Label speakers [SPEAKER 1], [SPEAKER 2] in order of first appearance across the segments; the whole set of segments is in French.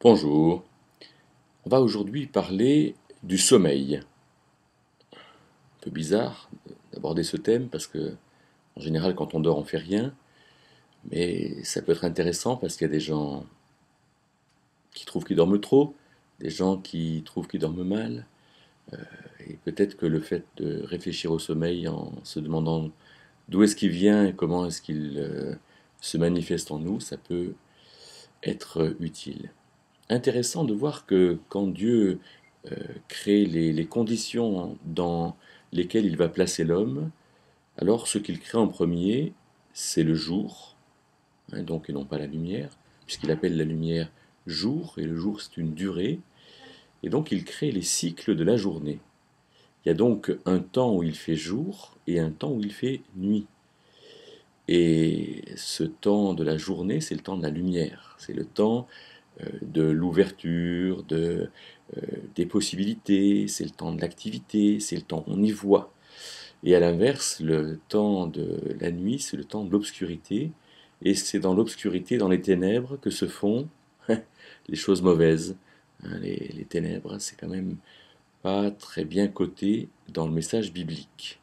[SPEAKER 1] Bonjour, on va aujourd'hui parler du sommeil. Un peu bizarre d'aborder ce thème parce que en général quand on dort on fait rien, mais ça peut être intéressant parce qu'il y a des gens qui trouvent qu'ils dorment trop, des gens qui trouvent qu'ils dorment mal, et peut-être que le fait de réfléchir au sommeil en se demandant d'où est-ce qu'il vient et comment est-ce qu'il se manifeste en nous, ça peut être utile. Intéressant de voir que quand Dieu crée les conditions dans lesquelles il va placer l'homme, alors ce qu'il crée en premier, c'est le jour, hein, donc et non pas la lumière, puisqu'il appelle la lumière jour, et le jour c'est une durée, et donc il crée les cycles de la journée. Il y a donc un temps où il fait jour et un temps où il fait nuit. Et ce temps de la journée, c'est le temps de la lumière, c'est le temps de l'ouverture, des possibilités, c'est le temps de l'activité, c'est le temps où on y voit. Et à l'inverse, le temps de la nuit, c'est le temps de l'obscurité, et c'est dans l'obscurité, dans les ténèbres, que se font les choses mauvaises. Les ténèbres, c'est quand même pas très bien coté dans le message biblique.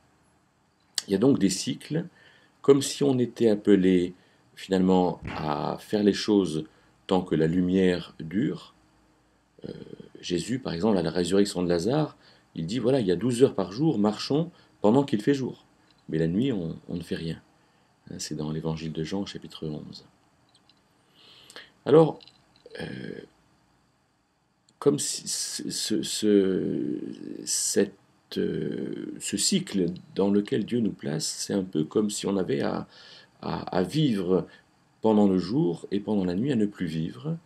[SPEAKER 1] Il y a donc des cycles, comme si on était appelé finalement à faire les choses tant que la lumière dure. Jésus, par exemple, à la résurrection de Lazare, il dit, voilà, il y a 12 heures par jour, marchons pendant qu'il fait jour. Mais la nuit, on ne fait rien. C'est dans l'évangile de Jean, chapitre 11. Alors, comme si ce cycle dans lequel Dieu nous place, c'est un peu comme si on avait à vivre pendant le jour et pendant la nuit à ne plus vivre.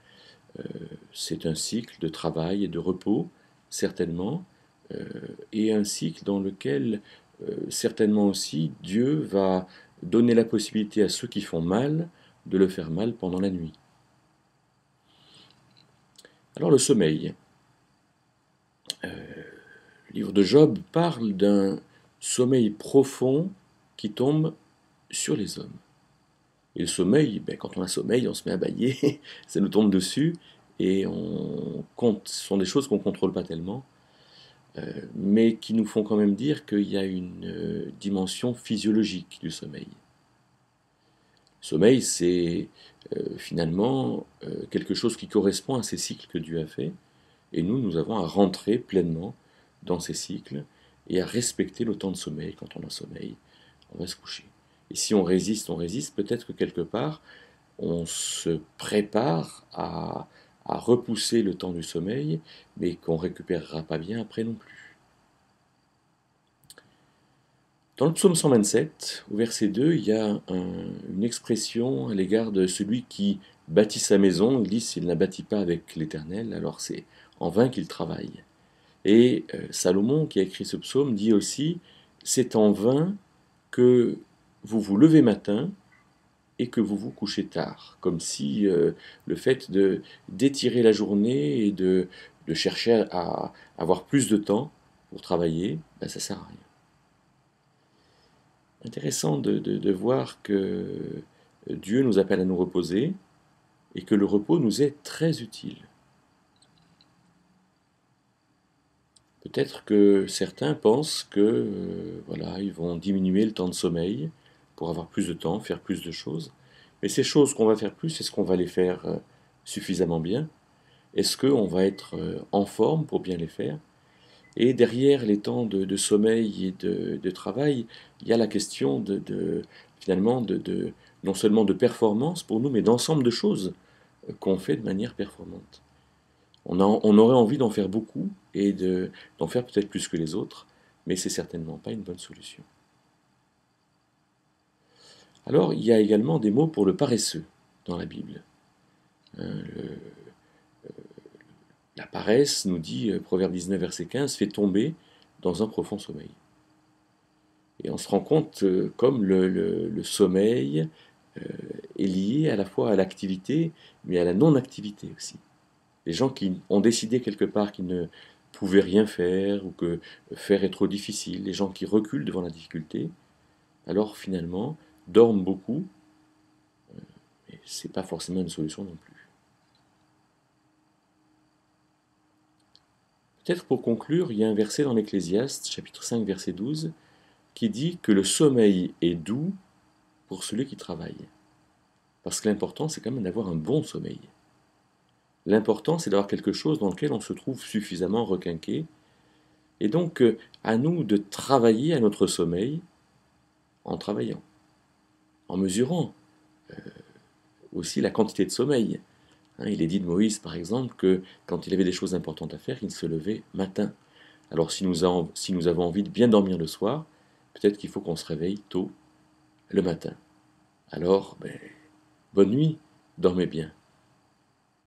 [SPEAKER 1] C'est un cycle de travail et de repos, certainement, et un cycle dans lequel, certainement aussi, Dieu va donner la possibilité à ceux qui font mal de le faire mal pendant la nuit. Alors le sommeil. Le livre de Job parle d'un sommeil profond qui tombe sur les hommes. Et le sommeil, quand on a sommeil, on se met à bâiller, ça nous tombe dessus, et ce sont des choses qu'on ne contrôle pas tellement, mais qui nous font quand même dire qu'il y a une dimension physiologique du sommeil. Le sommeil, c'est finalement quelque chose qui correspond à ces cycles que Dieu a fait, et nous avons à rentrer pleinement dans ces cycles et à respecter le temps de sommeil. Quand on a sommeil, on va se coucher. Et si on résiste, peut-être que quelque part, on se prépare à repousser le temps du sommeil, mais qu'on ne récupérera pas bien après non plus. Dans le psaume 127, au verset 2, il y a une expression à l'égard de celui qui bâtit sa maison. Il dit, s'il ne la bâtit pas avec l'Éternel, alors c'est en vain qu'il travaille. Et Salomon, qui a écrit ce psaume, dit aussi, c'est en vain que vous vous levez matin et que vous vous couchez tard. Comme si le fait d'étirer la journée et de chercher à avoir plus de temps pour travailler, ça ne sert à rien. Intéressant de voir que Dieu nous appelle à nous reposer et que le repos nous est très utile. Peut-être que certains pensent que voilà, ils vont diminuer le temps de sommeil pour avoir plus de temps, faire plus de choses. Mais ces choses qu'on va faire plus, est-ce qu'on va les faire suffisamment bien? Est-ce qu'on va être en forme pour bien les faire? Et derrière les temps de sommeil et de travail, il y a la question finalement non seulement de performance pour nous, mais d'ensemble de choses qu'on fait de manière performante. On aurait envie d'en faire beaucoup et d'en faire peut-être plus que les autres, mais c'est certainement pas une bonne solution. Alors, il y a également des mots pour le paresseux dans la Bible. Hein, la paresse, nous dit Proverbe 19, verset 15, fait tomber dans un profond sommeil. Et on se rend compte comme le sommeil est lié à la fois à l'activité, mais à la non-activité aussi. Les gens qui ont décidé quelque part qu'ils ne pouvaient rien faire ou que faire est trop difficile, les gens qui reculent devant la difficulté, alors finalement dorment beaucoup, et ce n'est pas forcément une solution non plus. Peut-être pour conclure, il y a un verset dans l'Ecclésiaste, chapitre 5, verset 12, qui dit que le sommeil est doux pour celui qui travaille. Parce que l'important, c'est quand même d'avoir un bon sommeil. L'important, c'est d'avoir quelque chose dans lequel on se trouve suffisamment requinqué. Et donc, à nous de travailler à notre sommeil en travaillant, en mesurant aussi la quantité de sommeil. Il est dit de Moïse, par exemple, que quand il avait des choses importantes à faire, il se levait matin. Alors, si nous avons envie de bien dormir le soir, peut-être qu'il faut qu'on se réveille tôt le matin. Alors, bonne nuit, dormez bien.